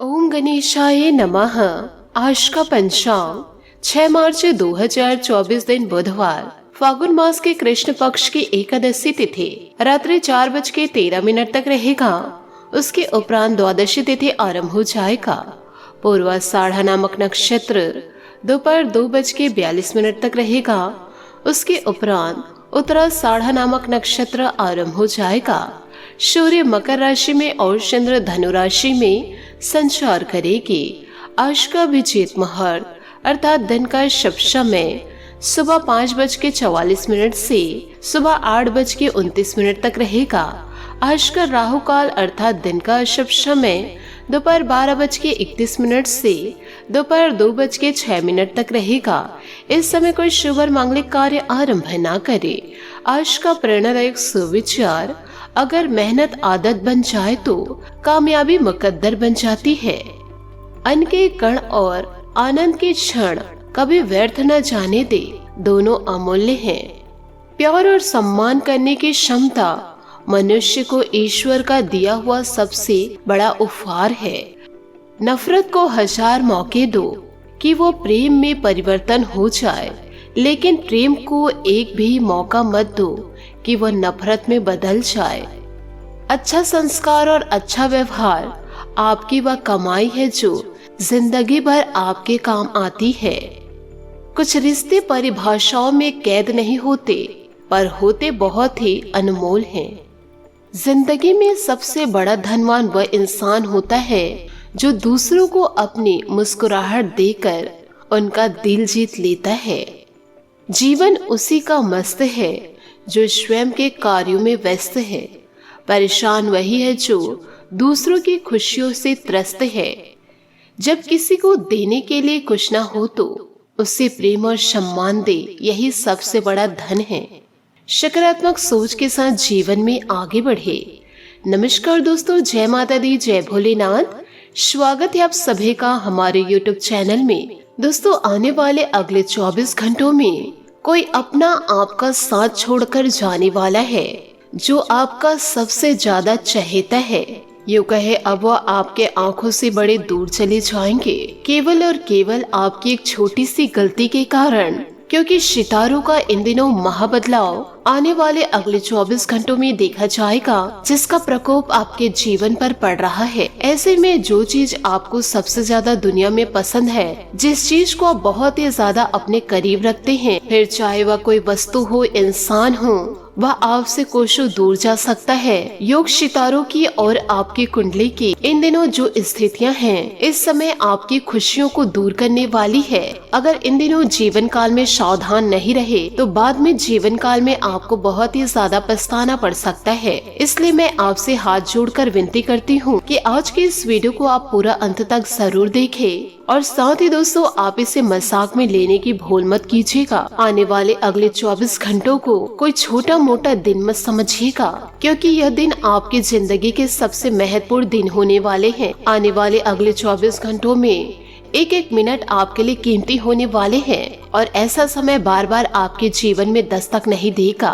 ओम गणेशाय नमः। आज का पंचांग 6 मार्च 2024 दिन बुधवार, फागुन मास के कृष्ण पक्ष की एकादशी तिथि रात्रि 4:13 तक रहेगा। उसके उपरांत द्वादशी तिथि आरंभ हो जाएगा। पूर्वाषाढ़ नामक नक्षत्र दोपहर 2:42 तक रहेगा। उसके उपरांत उत्तराषाढ़ नामक नक्षत्र आरंभ हो जाएगा। सूर्य मकर राशि में और चंद्र धनु राशि में संचार करेगी। आज का अभिजीत मुहूर्त अर्थात दिन का शुभ समय सुबह 5:44 से सुबह 8:29 तक रहेगा। आज का राहु काल अर्थात दिन का शुभ समय दोपहर 12:31 से दोपहर 2:06 तक रहेगा। इस समय कोई शुभ और मांगलिक कार्य आरंभ न करे। आज का प्रेरणादायक सुविचार, अगर मेहनत आदत बन जाए तो कामयाबी मुकद्दर बन जाती है। अन्न के कण और आनंद के क्षण कभी व्यर्थ न जाने दे, दोनों अमूल्य हैं। प्यार और सम्मान करने की क्षमता मनुष्य को ईश्वर का दिया हुआ सबसे बड़ा उपहार है। नफरत को 1000 मौके दो कि वो प्रेम में परिवर्तन हो जाए, लेकिन प्रेम को एक भी मौका मत दो कि वह नफरत में बदल जाए। अच्छा संस्कार और अच्छा व्यवहार आपकी वह कमाई है जो जिंदगी भर आपके काम आती है। कुछ रिश्ते परिभाषाओं में कैद नहीं होते, पर होते बहुत ही अनमोल हैं। जिंदगी में सबसे बड़ा धनवान वह इंसान होता है जो दूसरों को अपनी मुस्कुराहट देकर उनका दिल जीत लेता है। जीवन उसी का मस्त है जो स्वयं के कार्यों में व्यस्त है। परेशान वही है जो दूसरों की खुशियों से त्रस्त है। जब किसी को देने के लिए कुछ ना हो तो उससे प्रेम और सम्मान दे, यही सबसे बड़ा धन है। सकारात्मक सोच के साथ जीवन में आगे बढ़े। नमस्कार दोस्तों, जय माता दी, जय भोलेनाथ। स्वागत है आप सभी का हमारे YouTube चैनल में। दोस्तों, आने वाले अगले 24 घंटों में कोई अपना आपका साथ छोड़कर जाने वाला है जो आपका सबसे ज्यादा चहेता है। यूँ कहे अब वह आपके आंखों से बड़े दूर चले जाएंगे, केवल और केवल आपकी एक छोटी सी गलती के कारण। क्योंकि सितारों का इन दिनों महाबदलाव आने वाले अगले 24 घंटों में देखा जाएगा, जिसका प्रकोप आपके जीवन पर पड़ रहा है। ऐसे में जो चीज आपको सबसे ज्यादा दुनिया में पसंद है, जिस चीज को आप बहुत ही ज्यादा अपने करीब रखते हैं, फिर चाहे वह कोई वस्तु हो, इंसान हो, वह आपसे कोसों दूर जा सकता है। योग सितारों की और आपकी कुंडली की इन दिनों जो स्थितियां हैं, इस समय आपकी खुशियों को दूर करने वाली है। अगर इन दिनों जीवन काल में सावधान नहीं रहे तो बाद में जीवन काल में आपको बहुत ही ज्यादा पछताना पड़ सकता है। इसलिए मैं आपसे हाथ जोड़कर विनती करती हूँ कि आज के इस वीडियो को आप पूरा अंत तक जरूर देखें और साथ ही दोस्तों आप इसे मजाक में लेने की भूल मत कीजिएगा। आने वाले अगले 24 घंटों को कोई छोटा मोटा दिन मत समझिएगा, क्योंकि यह दिन आपकी जिंदगी के सबसे महत्वपूर्ण दिन होने वाले हैं। आने वाले अगले 24 घंटों में एक एक मिनट आपके लिए कीमती होने वाले हैं और ऐसा समय बार बार आपके जीवन में दस्तक नहीं देगा।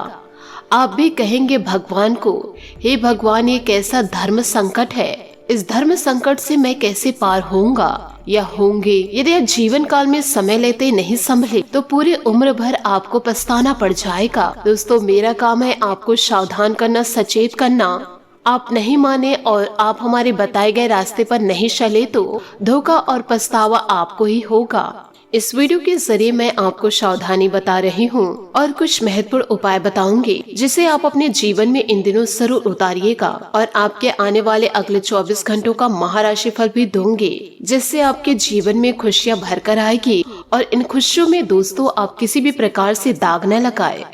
आप भी कहेंगे भगवान को, हे भगवान, ये कैसा धर्म संकट है, इस धर्म संकट से मैं कैसे पार होऊंगा या होंगे। यदि आप जीवन काल में समय लेते नहीं संभले तो पूरी उम्र भर आपको पछताना पड़ जाएगा। दोस्तों, मेरा काम है आपको सावधान करना, सचेत करना। आप नहीं माने और आप हमारे बताए गए रास्ते पर नहीं चले तो धोखा और पछतावा आपको ही होगा। इस वीडियो के जरिए मैं आपको सावधानी बता रही हूँ और कुछ महत्वपूर्ण उपाय बताऊंगी, जिसे आप अपने जीवन में इन दिनों जरूर उतारिएगा और आपके आने वाले अगले 24 घंटों का महाराशि फल भी दूंगे, जिससे आपके जीवन में खुशियाँ भरकर आएगी। और इन खुशियों में दोस्तों आप किसी भी प्रकार से दाग न लगाए,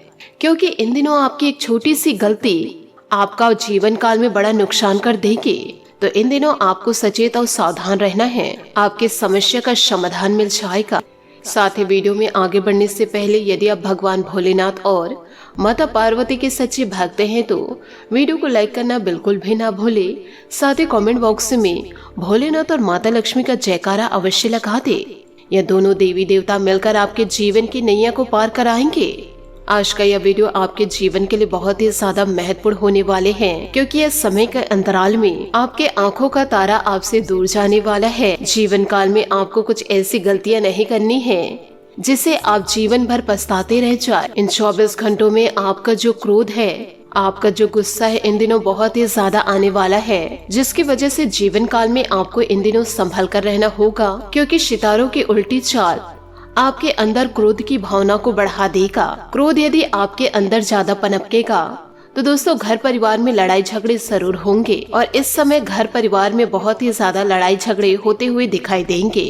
क्योंकि इन दिनों आपकी एक छोटी सी गलती आपका जीवन काल में बड़ा नुकसान कर देगी। तो इन दिनों आपको सचेत और सावधान रहना है, आपके समस्या का समाधान मिल जाएगा। साथ ही वीडियो में आगे बढ़ने से पहले यदि आप भगवान भोलेनाथ और माता पार्वती के सच्चे भक्त हैं तो वीडियो को लाइक करना बिल्कुल भी ना भूले। साथ ही कमेंट बॉक्स में भोलेनाथ और माता लक्ष्मी का जयकारा अवश्य लगा दे। यह दोनों देवी देवता मिलकर आपके जीवन की नैया को पार कराएंगे। आज का यह वीडियो आपके जीवन के लिए बहुत ही ज्यादा महत्वपूर्ण होने वाले हैं, क्योंकि इस समय के अंतराल में आपके आंखों का तारा आपसे दूर जाने वाला है। जीवन काल में आपको कुछ ऐसी गलतियां नहीं करनी है जिसे आप जीवन भर पछताते रह जाए। इन 24 घंटों में आपका जो क्रोध है, आपका जो गुस्सा है, इन दिनों बहुत ही ज्यादा आने वाला है, जिसकी वजह से जीवन काल में आपको इन दिनों संभल कर रहना होगा, क्योंकि सितारों की उल्टी चाल आपके अंदर क्रोध की भावना को बढ़ा देगा। क्रोध यदि आपके अंदर ज्यादा पनपकेगा तो दोस्तों घर परिवार में लड़ाई झगड़े जरूर होंगे, और इस समय घर परिवार में बहुत ही ज्यादा लड़ाई झगड़े होते हुए दिखाई देंगे,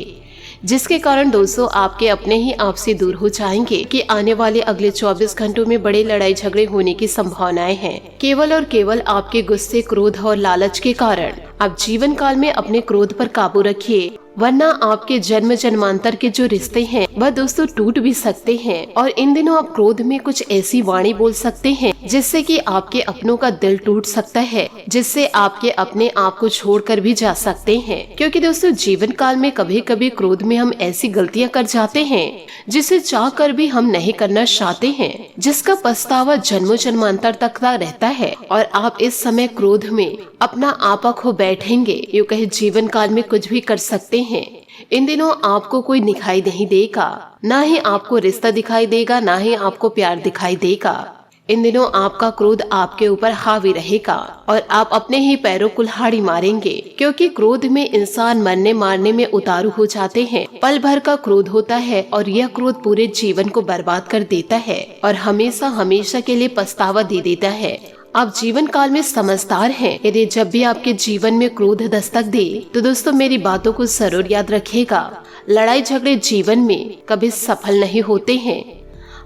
जिसके कारण दोस्तों आपके अपने ही आपसे दूर हो जाएंगे कि आने वाले अगले 24 घंटों में बड़े लड़ाई झगड़े होने की संभावनाएं हैं। केवल और केवल आपके गुस्से, क्रोध और लालच के कारण आप जीवन काल में अपने क्रोध पर काबू रखिए, वरना आपके जन्म जन्मांतर के जो रिश्ते हैं वह दोस्तों टूट भी सकते हैं। और इन दिनों आप क्रोध में कुछ ऐसी वाणी बोल सकते हैं जिससे कि आपके अपनों का दिल टूट सकता है, जिससे आपके अपने आप को छोड़कर भी जा सकते हैं। क्योंकि दोस्तों जीवन काल में कभी कभी क्रोध में हम ऐसी गलतियां कर जाते हैं जिसे चाह कर भी हम नहीं करना चाहते हैं, जिसका पछतावा जन्मों जन्मांतर तक का रहता है। और आप इस समय क्रोध में अपना आपा खो बैठेंगे, यूँ कहे जीवन काल में कुछ भी कर सकते हैं। इन दिनों आपको कोई दिखाई नहीं देगा, ना ही आपको रिश्ता दिखाई देगा, ना ही आपको प्यार दिखाई देगा। इन दिनों आपका क्रोध आपके ऊपर हावी रहेगा और आप अपने ही पैरों कुल्हाड़ी मारेंगे, क्योंकि क्रोध में इंसान मरने मारने में उतारू हो जाते हैं। पल भर का क्रोध होता है और यह क्रोध पूरे जीवन को बर्बाद कर देता है और हमेशा हमेशा के लिए पछतावा दे देता है। आप जीवन काल में समझदार हैं। यदि जब भी आपके जीवन में क्रोध दस्तक दे तो दोस्तों मेरी बातों को जरूर याद रखिएगा। लड़ाई झगड़े जीवन में कभी सफल नहीं होते हैं,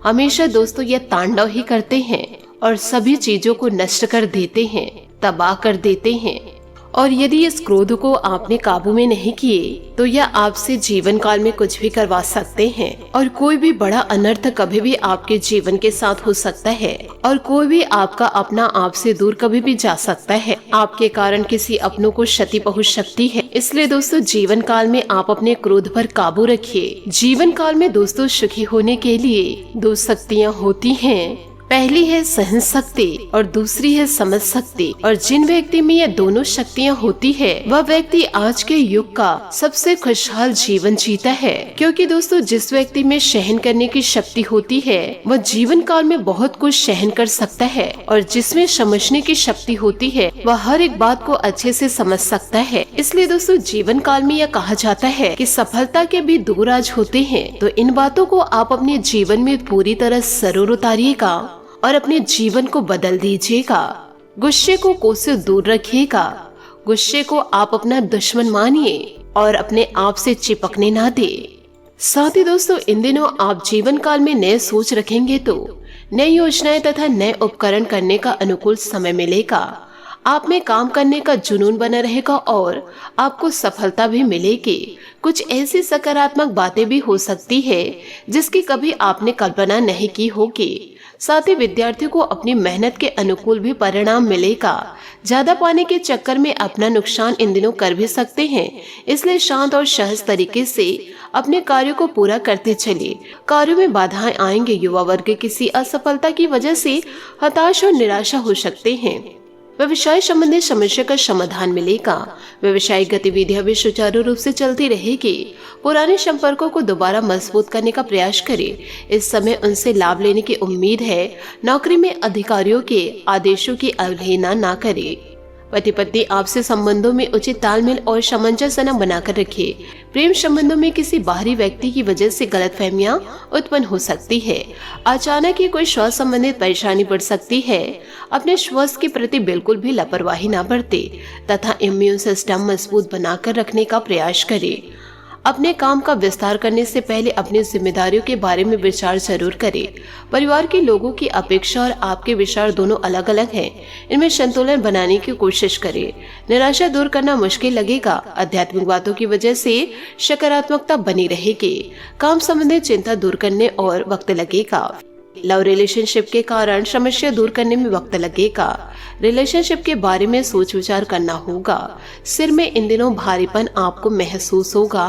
हमेशा दोस्तों ये तांडव ही करते हैं और सभी चीजों को नष्ट कर देते हैं, तबाह कर देते हैं। और यदि इस क्रोध को आपने काबू में नहीं किए तो यह आपसे जीवन काल में कुछ भी करवा सकते हैं, और कोई भी बड़ा अनर्थ कभी भी आपके जीवन के साथ हो सकता है, और कोई भी आपका अपना आपसे दूर कभी भी जा सकता है। आपके कारण किसी अपनों को क्षति पहुंच सकती है। इसलिए दोस्तों जीवन काल में आप अपने क्रोध पर काबू रखिए। जीवन काल में दोस्तों सुखी होने के लिए 2 शक्तियाँ होती हैं। पहली है सहन शक्ति और दूसरी है समझ शक्ति। और जिन व्यक्ति में ये दोनों शक्तियाँ होती है वह व्यक्ति आज के युग का सबसे खुशहाल जीवन जीता है, क्योंकि दोस्तों जिस व्यक्ति में सहन करने की शक्ति होती है वह जीवन काल में बहुत कुछ सहन कर सकता है, और जिसमें समझने की शक्ति होती है वह हर एक बात को अच्छे से समझ सकता है। इसलिए दोस्तों जीवन काल में यह कहा जाता है कि सफलता के भी 2 राज होते हैं। तो इन बातों को आप अपने जीवन में पूरी तरह जरूर उतारिएगा और अपने जीवन को बदल दीजिएगा। गुस्से को कोसों दूर रखिएगा। गुस्से को आप अपना दुश्मन मानिए और अपने आप से चिपकने ना दे। साथ ही दोस्तों इन दिनों आप जीवन काल में नए सोच रखेंगे तो नई योजनाएं तथा नए उपकरण करने का अनुकूल समय मिलेगा। आप में काम करने का जुनून बना रहेगा और आपको सफलता भी मिलेगी। कुछ ऐसी सकारात्मक बातें भी हो सकती है जिसकी कभी आपने कल्पना नहीं की होगी। साथ ही विद्यार्थियों को अपनी मेहनत के अनुकूल भी परिणाम मिलेगा। ज्यादा पाने के चक्कर में अपना नुकसान इन दिनों कर भी सकते हैं, इसलिए शांत और सहज तरीके से अपने कार्यों को पूरा करते चलिए। कार्यों में बाधाएं आएंगे। युवा वर्ग किसी असफलता की वजह से हताश और निराशा हो सकते हैं। व्यवसाय संबंधी समस्या का समाधान मिलेगा। व्यवसायिक गतिविधियां भी सुचारू रूप से चलती रहेगी। पुराने संपर्कों को दोबारा मजबूत करने का प्रयास करें। इस समय उनसे लाभ लेने की उम्मीद है। नौकरी में अधिकारियों के आदेशों की अवहेलना ना करें। पति पत्नी आपसे संबंधों में उचित तालमेल और सामंजस्य बनाकर रखिए। प्रेम संबंधों में किसी बाहरी व्यक्ति की वजह से गलतफहमियां उत्पन्न हो सकती है। अचानक ही कोई स्वास्थ्य संबंधित परेशानी बढ़ सकती है। अपने स्वास्थ्य के प्रति बिल्कुल भी लापरवाही न बरते तथा इम्यून सिस्टम मजबूत बनाकर रखने का प्रयास करें। अपने काम का विस्तार करने से पहले अपनी जिम्मेदारियों के बारे में विचार जरूर करें। परिवार के लोगों की अपेक्षा और आपके विचार दोनों अलग अलग हैं। इनमें संतुलन बनाने की कोशिश करें। निराशा दूर करना मुश्किल लगेगा। आध्यात्मिक बातों की वजह से सकारात्मकता बनी रहेगी। काम संबंधी चिंता दूर करने और वक्त लगेगा। लव रिलेशनशिप के कारण समस्या दूर करने में वक्त लगेगा। रिलेशनशिप के बारे में सोच विचार करना होगा। सिर में इन दिनों भारीपन आपको महसूस होगा।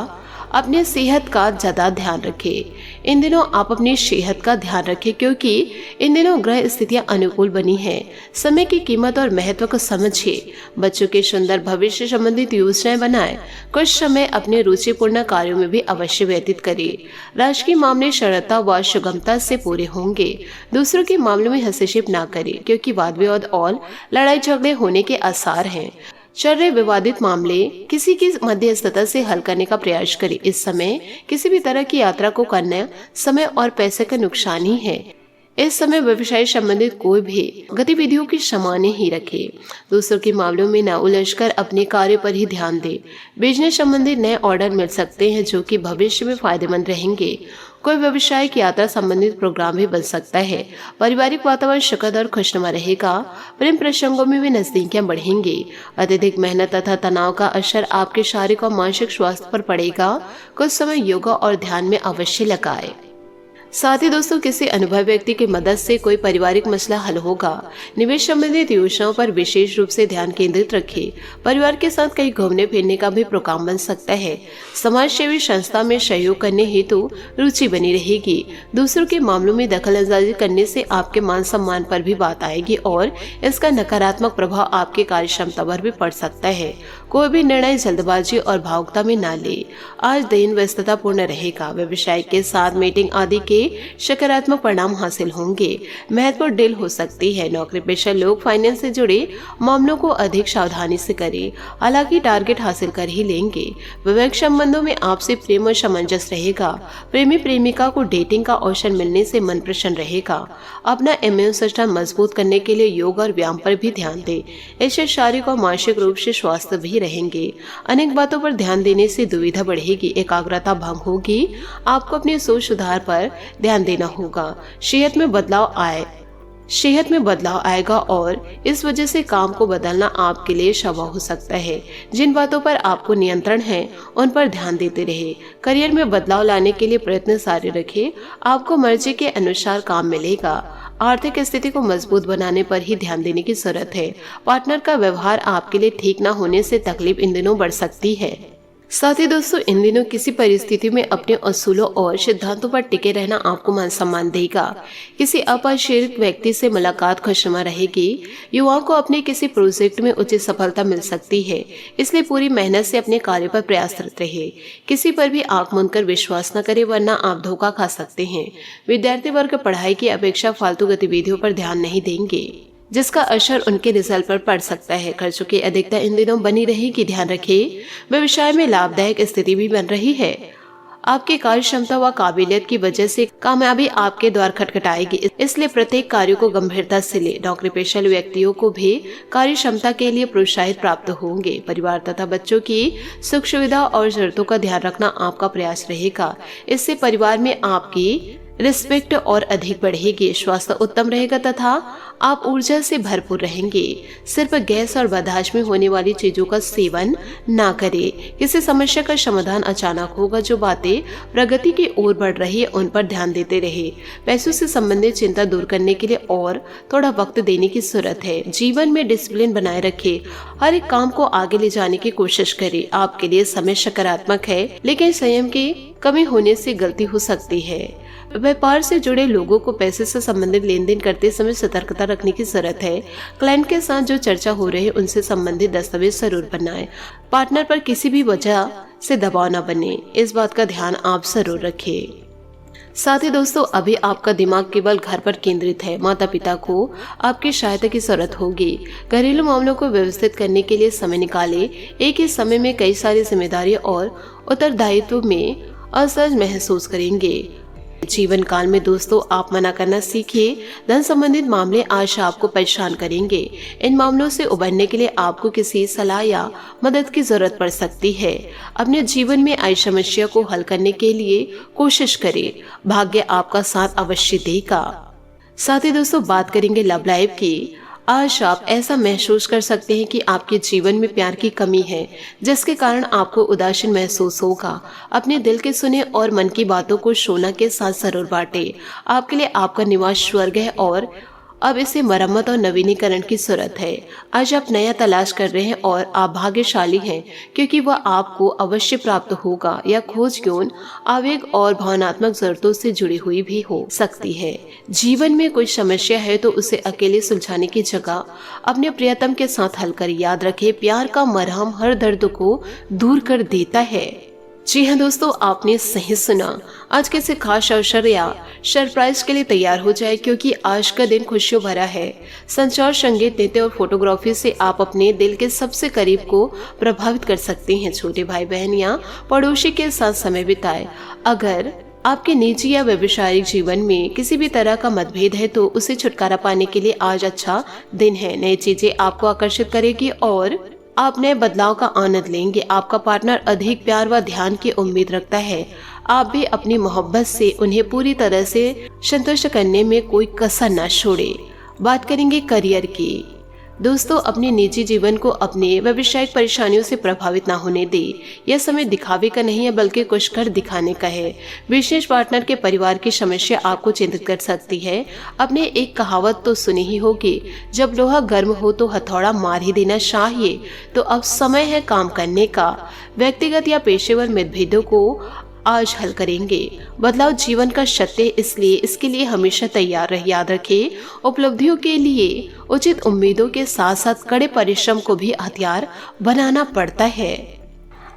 अपने सेहत का ज्यादा ध्यान रखें। इन दिनों आप अपनी सेहत का ध्यान रखें क्योंकि इन दिनों ग्रह स्थितियां अनुकूल बनी हैं। समय की कीमत और महत्व को समझिए। बच्चों के सुंदर भविष्य संबंधित योजनाएं बनाएं। कुछ समय अपने रुचिपूर्ण कार्यों में भी अवश्य व्यतीत करें। राजकीय मामले सरलता व सुगमता से पूरे होंगे। दूसरों के मामलों में हस्तक्षेप न करें क्योंकि वाद विवाद और लड़ाई झगड़े होने के आसार हैं। चल रहे विवादित मामले किसी की मध्यस्थता से हल करने का प्रयास करें। इस समय किसी भी तरह की यात्रा को करना समय और पैसे का नुकसान ही है। इस समय व्यवसाय संबंधित कोई भी गतिविधियों की सामान्य ही रखें। दूसरों के मामलों में न उलझकर अपने कार्य पर ही ध्यान दें। बिजनेस संबंधित नए ऑर्डर मिल सकते हैं जो कि भविष्य में फायदेमंद रहेंगे। कोई व्यवसायिक यात्रा संबंधित प्रोग्राम भी बन सकता है। पारिवारिक वातावरण सुखद और खुशनुमा रहेगा। प्रेम प्रसंगों में भी नजदीकियां बढ़ेंगी। अत्यधिक मेहनत तथा तनाव का असर आपके शारीरिक और मानसिक स्वास्थ्य पर पड़ेगा। कुछ समय योगा और ध्यान में अवश्य लगाएं। साथ ही दोस्तों, किसी अनुभवी व्यक्ति की मदद से कोई पारिवारिक मसला हल होगा। निवेश संबंधित योजनाओं पर विशेष रूप से ध्यान केंद्रित रखें। परिवार के साथ कहीं घूमने फिरने का भी प्रोग्राम बन सकता है। समाज सेवी संस्था में सहयोग करने हेतु रुचि बनी रहेगी। दूसरों के मामलों में दखलंदाजी करने से आपके मान सम्मान पर भी बात आएगी और इसका नकारात्मक प्रभाव आपके कार्य क्षमता पर भी पड़ सकता है। कोई भी निर्णय जल्दबाजी और भावुकता में न ले। आज दिन व्यस्तता पूर्ण रहेगा। व्यवसाय के साथ मीटिंग आदि के सकारात्मक परिणाम हासिल होंगे। महत्वपूर्ण डील हो सकती है। नौकरी पेशा लोग फाइनेंस से जुड़े मामलों को अधिक सावधानी से करें। हालांकि टारगेट हासिल कर ही लेंगे। वैवाहिक संबंधों में आपसे प्रेम और सामंजस्य रहेगा। प्रेमी प्रेमिका को डेटिंग का अवसर मिलने से मन प्रसन्न रहेगा। अपना इम्यून सिस्टम मजबूत करने के लिए योग और व्यायाम पर भी ध्यान दें। इससे शारीरिक और मानसिक रूप से स्वस्थ भी रहेंगे। अनेक बातों पर ध्यान देने से दुविधा बढ़ेगी, एकाग्रता भंग होगी। आपको अपनी सोच सुधार पर ध्यान देना होगा। सेहत में बदलाव आएगा और इस वजह से काम को बदलना आपके लिए संभव हो सकता है। जिन बातों पर आपको नियंत्रण है उन पर ध्यान देते रहे। करियर में बदलाव लाने के लिए प्रयत्न जारी रखें। आपको मर्जी के अनुसार काम मिलेगा। आर्थिक स्थिति को मजबूत बनाने पर ही ध्यान देने की जरूरत है। पार्टनर का व्यवहार आपके लिए ठीक न होने से तकलीफ इन दिनों बढ़ सकती है। साथ ही दोस्तों, इन दिनों किसी परिस्थिति में अपने असूलों और सिद्धांतों पर टिके रहना आपको मान सम्मान देगा। किसी अपरिचित व्यक्ति से मुलाकात खुशनुमा रहेगी। युवाओं को अपने किसी प्रोजेक्ट में उचित सफलता मिल सकती है, इसलिए पूरी मेहनत से अपने कार्य पर प्रयासरत रहे। किसी पर भी आंख मूंद कर विश्वास न करें वरना आप धोखा खा सकते हैं। विद्यार्थी वर्ग पढ़ाई की अपेक्षा फालतू गतिविधियों पर ध्यान नहीं देंगे, जिसका असर उनके रिजल्ट पर पड़ सकता है। खर्चों की अधिकता इन दिनों बनी रहेगी, ध्यान रखें। व्यवसाय में लाभदायक स्थिति भी बन रही है। आपकी कार्य क्षमता व काबिलियत की वजह से कामयाबी आपके द्वार खटखटाएगी, इसलिए प्रत्येक कार्य को गंभीरता से ले। नौकरी पेशा व्यक्तियों को भी कार्य क्षमता के लिए प्रोत्साहित प्राप्त होंगे। परिवार तथा बच्चों की सुख सुविधा और जरूरतों का ध्यान रखना आपका प्रयास रहेगा। इससे परिवार में आपकी रिस्पेक्ट और अधिक बढ़ेगी। स्वास्थ्य उत्तम रहेगा तथा आप ऊर्जा से भरपूर रहेंगे। सिर्फ गैस और बर्दाश्त में होने वाली चीजों का सेवन ना करें। किसी समस्या का समाधान अचानक होगा। जो बातें प्रगति की ओर बढ़ रही है उन पर ध्यान देते रहे। पैसों से संबंधित चिंता दूर करने के लिए और थोड़ा वक्त देने की जरूरत है। जीवन में डिसिप्लिन बनाए रखें। हर एक काम को आगे ले जाने की कोशिश करें। आपके लिए समय सकारात्मक है, लेकिन संयम की कमी होने से गलती हो सकती है। व्यापार से जुड़े लोगों को पैसे से संबंधित लेन देन करते समय सतर्कता रखने की जरूरत है। क्लाइंट के साथ जो चर्चा हो रही है उनसे संबंधित दस्तावेज जरूर बनाएं। पार्टनर पर किसी भी वजह से दबाव न बने, इस बात का ध्यान आप जरूर रखें। साथ ही दोस्तों, अभी आपका दिमाग केवल घर पर केंद्रित है। माता पिता को आपकी सहायता की जरूरत होगी। घरेलू मामलों को व्यवस्थित करने के लिए समय निकालें। एक ही समय में कई सारी जिम्मेदारी और उत्तरदायित्व में असहज महसूस करेंगे। जीवन काल में दोस्तों, आप मना करना सीखिए। धन संबंधित मामले आज आपको परेशान करेंगे। इन मामलों से उबरने के लिए आपको किसी सलाह या मदद की जरूरत पड़ सकती है। अपने जीवन में आई समस्या को हल करने के लिए कोशिश करें। भाग्य आपका साथ अवश्य देगा। साथ ही दोस्तों, बात करेंगे लव लाइफ की। आज आप ऐसा महसूस कर सकते हैं कि आपके जीवन में प्यार की कमी है, जिसके कारण आपको उदासीन महसूस होगा। अपने दिल के सुने और मन की बातों को सोना के साथ जरूर बांटे। आपके लिए आपका निवास स्वर्ग है और अब इसे मरम्मत और नवीनीकरण की जरूरत है। आज आप नया तलाश कर रहे हैं और आप भाग्यशाली हैं, क्योंकि वह आपको अवश्य प्राप्त होगा। यह खोज यौन आवेग और भावनात्मक जरूरतों से जुड़ी हुई भी हो सकती है। जीवन में कोई समस्या है तो उसे अकेले सुलझाने की जगह अपने प्रियतम के साथ हल कर। याद रखें, प्यार का मरहम हर दर्द को दूर कर देता है। जी हाँ दोस्तों, आपने सही सुना। आज किसी खास अवसर या सरप्राइज के लिए तैयार हो जाए, क्योंकि आज का दिन खुशियों भरा है। संचार, संगीत, नृत्य और फोटोग्राफी से आप अपने दिल के सबसे करीब को प्रभावित कर सकते हैं। छोटे भाई बहन या पड़ोसी के साथ समय बिताएं। अगर आपके निजी या व्यवसायिक जीवन में किसी भी तरह का मतभेद है तो उसे छुटकारा पाने के लिए आज अच्छा दिन है। नई चीजें आपको आकर्षित करेगी और आप नए बदलाव का आनंद लेंगे। आपका पार्टनर अधिक प्यार व ध्यान की उम्मीद रखता है। आप भी अपनी मोहब्बत से उन्हें पूरी तरह से संतुष्ट करने में कोई कसर न छोड़े। बात करेंगे करियर की। दोस्तों, अपने निजी जीवन को अपने व्यवसायिक परेशानियों से प्रभावित ना होने दे। यह समय दिखावे का नहीं है, बल्कि कुछ कर दिखाने का है। बिजनेस पार्टनर के परिवार की समस्या आपको चिंतित कर सकती है। आपने एक कहावत तो सुनी ही होगी, जब लोहा गर्म हो तो हथौड़ा मार ही देना चाहिए। तो अब समय है काम करने का। व्यक्तिगत या पेशेवर मतभेदों को आज हल करेंगे। बदलाव जीवन का सत्य, इसलिए इसके लिए हमेशा तैयार रहे। याद रखें, उपलब्धियों के लिए उचित उम्मीदों के साथ साथ कड़े परिश्रम को भी हथियार बनाना पड़ता है।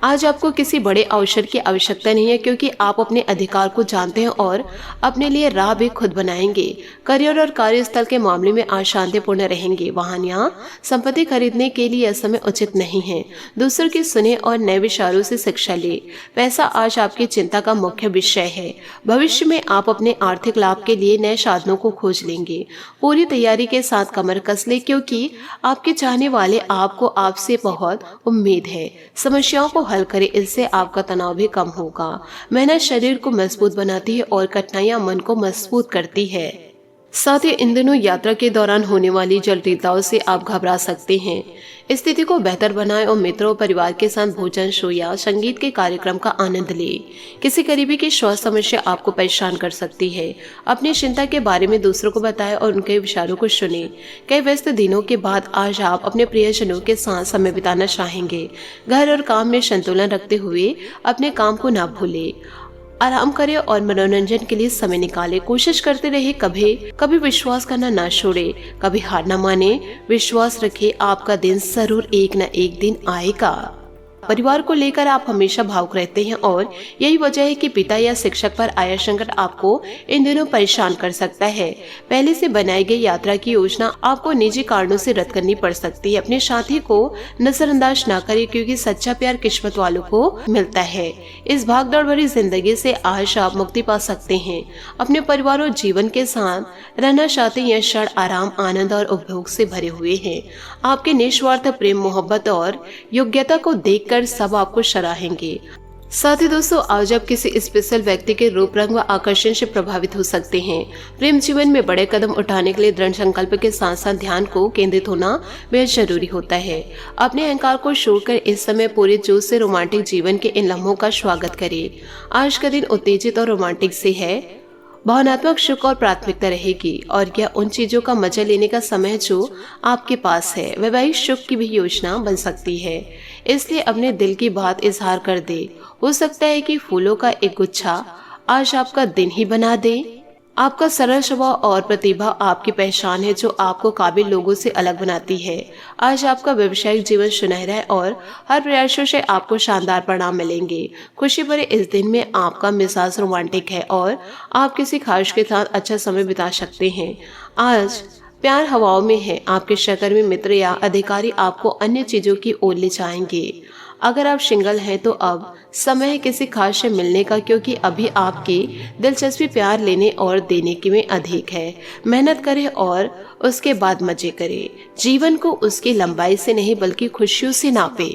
आज आपको किसी बड़े अवसर की आवश्यकता नहीं है, क्योंकि आप अपने अधिकार को जानते हैं और अपने लिए राह भी खुद बनाएंगे। करियर और कार्यस्थल के मामले में आज शांतिपूर्ण रहेंगे। वाहन या संपत्ति खरीदने के लिए यह समय उचित नहीं है। दूसरों की सुने और नए विचारों से शिक्षा ले। पैसा आज आपकी चिंता का मुख्य विषय है। भविष्य में आप अपने आर्थिक लाभ के लिए नए साधनों को खोज लेंगे। पूरी तैयारी के साथ कमर कस ले, क्योंकि आपके चाहने वाले आपको आपसे बहुत उम्मीद है। समस्याओं को हल करें, इससे आपका तनाव भी कम होगा। मेहनत शरीर को मजबूत बनाती है और कठिनाइयां मन को मजबूत करती है। साथ ही इन दिनों यात्रा के दौरान होने वाली जटिलताओं से आप घबरा सकते हैं। स्थिति को बेहतर बनाएं और मित्रों और परिवार के साथ भोजन, शो या संगीत के कार्यक्रम का आनंद लें। किसी करीबी की स्वास्थ्य समस्या आपको परेशान कर सकती है। अपनी चिंता के बारे में दूसरों को बताएं और उनके विचारों को सुनें। कई व्यस्त दिनों के बाद आज आप अपने प्रियजनों के साथ समय बिताना चाहेंगे। घर और काम में संतुलन रखते हुए अपने काम को ना भूलें। आराम करें और मनोरंजन के लिए समय निकालें। कोशिश करते रहे, कभी विश्वास करना ना छोड़े, कभी हार न माने। विश्वास रखें, आपका दिन जरूर एक न एक दिन आएगा। परिवार को लेकर आप हमेशा भावुक रहते हैं और यही वजह है कि पिता या शिक्षक पर आया संकट आपको इन दिनों परेशान कर सकता है। पहले से बनाई गई यात्रा की योजना आपको निजी कारणों से रद्द करनी पड़ सकती है। अपने साथी को नजरअंदाज ना करें, क्योंकि सच्चा प्यार किस्मत वालों को मिलता है। इस भागदौड़ भरी जिंदगी से आज आप मुक्ति पा सकते हैं। अपने परिवार और जीवन के साथ रहना चाहते हैं। यह क्षण आराम, आनंद और उपभोग से भरे हुए हैं। आपके निस्वार्थ प्रेम, मोहब्बत और योग्यता को देखकर सब आपको सराहेंगे। साथ ही दोस्तों, आज आप किसी स्पेशल व्यक्ति के रूप, रंग व आकर्षण से प्रभावित हो सकते हैं। प्रेम जीवन में बड़े कदम उठाने के लिए दृढ़ संकल्प के साथ साथ ध्यान को केंद्रित होना बेहद जरूरी होता है। अपने अहंकार को छोड़कर इस समय पूरे जोश से रोमांटिक जीवन के इन लम्हों का स्वागत करें। आज का दिन उत्तेजित और रोमांटिक से है। भावनात्मक सुख और प्राथमिकता रहेगी और यह उन चीजों का मजा लेने का समय है जो आपके पास है। वैवाहिक सुख की भी योजना बन सकती है, इसलिए अपने दिल की बात इजहार कर दे। हो सकता है कि फूलों का एक गुच्छा आज आपका दिन ही बना दे। आपका सरल स्वभाव और प्रतिभा आपकी पहचान है, जो आपको काबिल लोगों से अलग बनाती है। आज आपका व्यवसायिक जीवन सुनहरा है और हर प्रयासों से आपको शानदार परिणाम मिलेंगे। खुशी भरे इस दिन में आपका मिजाज रोमांटिक है और आप किसी खास के साथ अच्छा समय बिता सकते हैं। आज प्यार हवाओं में है। आपके सहकर्मी, मित्र या अधिकारी आपको अन्य चीजों की ओर ले जाएंगे। अगर आप सिंगल हैं तो अब समय है किसी खास से मिलने का, क्योंकि अभी आपकी दिलचस्पी प्यार लेने और देने की में अधिक है। मेहनत करें और उसके बाद मजे करें। जीवन को उसकी लंबाई से नहीं बल्कि खुशियों से नापे।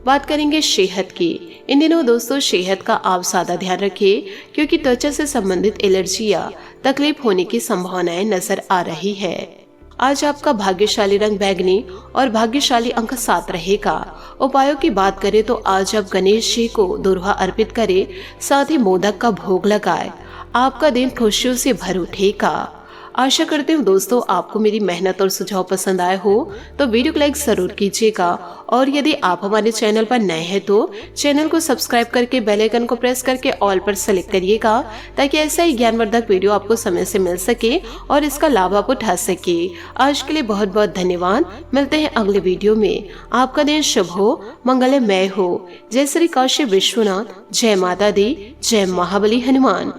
बात करेंगे सेहत की। इन दिनों दोस्तों, सेहत का आप ज्यादा ध्यान रखें, क्योंकि त्वचा से संबंधित एलर्जी या तकलीफ होने की संभावनाएं नजर आ रही है। आज आपका भाग्यशाली रंग बैंगनी और भाग्यशाली अंक 7 रहेगा। उपायों की बात करें तो आज आप गणेश जी को दुर्वा अर्पित करें, साथ ही मोदक का भोग लगाए। आपका दिन खुशियों से भर उठेगा। आशा करती हूँ दोस्तों आपको मेरी मेहनत और सुझाव पसंद आए हो तो वीडियो को लाइक जरूर कीजिएगा, और यदि आप हमारे चैनल पर नए हैं तो चैनल को सब्सक्राइब करके बेल आइकन को प्रेस करके ऑल पर सेलेक्ट करिएगा, ताकि ऐसा ही ज्ञानवर्धक वीडियो आपको समय से मिल सके और इसका लाभ आप उठा सके। आज के लिए बहुत बहुत धन्यवाद। मिलते हैं अगले वीडियो में। आपका दिन शुभ हो, मंगलमय हो। जय श्री काशी विश्वनाथ, जय माता दी, जय महाबली हनुमान।